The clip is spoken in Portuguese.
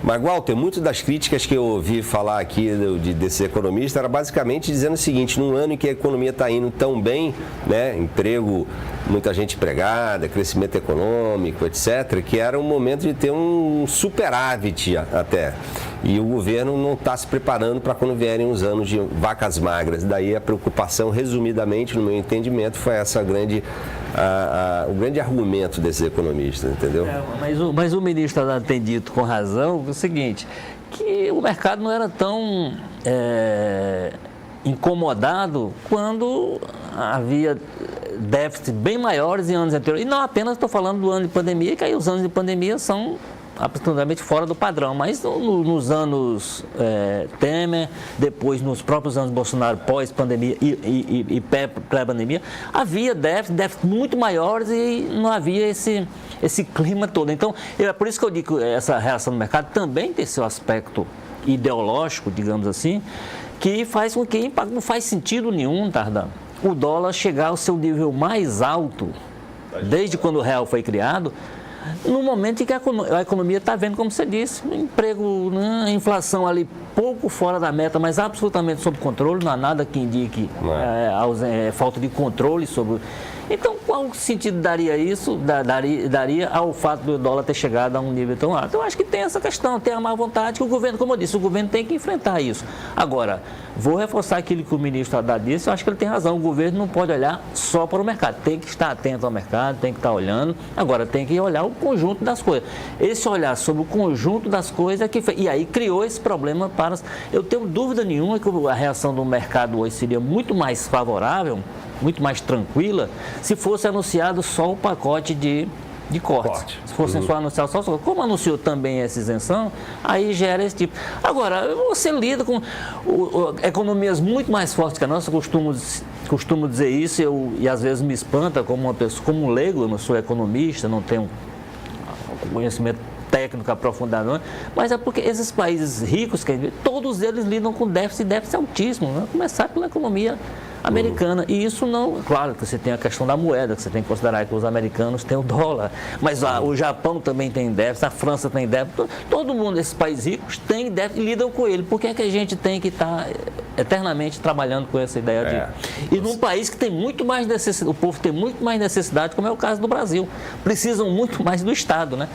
Mas, Walter, muitas das críticas que eu ouvi falar aqui desses economistas era basicamente dizendo o seguinte: num ano em que a economia está indo tão bem, né, emprego, muita gente empregada, crescimento econômico, etc., que era um momento de ter um superávit até. E o governo não está se preparando para quando vierem os anos de vacas magras. Daí a preocupação, resumidamente, no meu entendimento, foi essa o grande argumento desses economistas, entendeu? Mas o ministro tem dito com razão o seguinte, que o mercado não era tão incomodado quando havia déficits bem maiores em anos anteriores. E não apenas estou falando do ano de pandemia, que aí os anos de pandemia são absolutamente fora do padrão, mas nos anos Temer, depois nos próprios anos Bolsonaro, pós-pandemia e pré-pandemia, havia déficits muito maiores e não havia esse clima todo. Então, é por isso que eu digo que essa reação do mercado também tem seu aspecto ideológico, digamos assim, que faz com que não faz sentido nenhum, Tardan, o dólar chegar ao seu nível mais alto, desde quando o real foi criado, no momento em que a economia está vendo, como você disse, emprego, né, inflação ali pouco fora da meta, mas absolutamente sob controle, não há nada que indique falta de controle sobre. Então, qual sentido daria isso, daria ao fato do dólar ter chegado a um nível tão alto? Eu acho que tem essa questão, tem a má vontade que o governo, como eu disse, o governo tem que enfrentar isso. Agora, vou reforçar aquilo que o ministro Haddad disse, eu acho que ele tem razão, o governo não pode olhar só para o mercado, tem que estar atento ao mercado, tem que estar olhando, agora tem que olhar o conjunto das coisas. Esse olhar sobre o conjunto das coisas é que fez, e aí criou esse problema para... Eu tenho dúvida nenhuma que a reação do mercado hoje seria muito mais favorável, muito mais tranquila, se fosse anunciado só o pacote de cortes. Se fosse só anunciado só, como anunciou também essa isenção, aí gera esse tipo. Agora, você lida com economias muito mais fortes que a nossa, costumo dizer isso, e às vezes me espanta como uma pessoa, como um leigo, eu não sou economista, não tenho conhecimento técnico aprofundado, mas é porque esses países ricos, todos eles lidam com déficit altíssimo, né? Começar pela economia americana, e isso não, claro que você tem a questão da moeda, que você tem que considerar que os americanos têm o dólar, mas o Japão também tem déficit, a França tem déficit, todo mundo, esses países ricos, tem déficit e lidam com ele. Por que é que a gente tem que estar eternamente trabalhando com essa ideia de... E num país que tem muito mais necessidade, o povo tem muito mais necessidade, como é o caso do Brasil, precisam muito mais do Estado, né?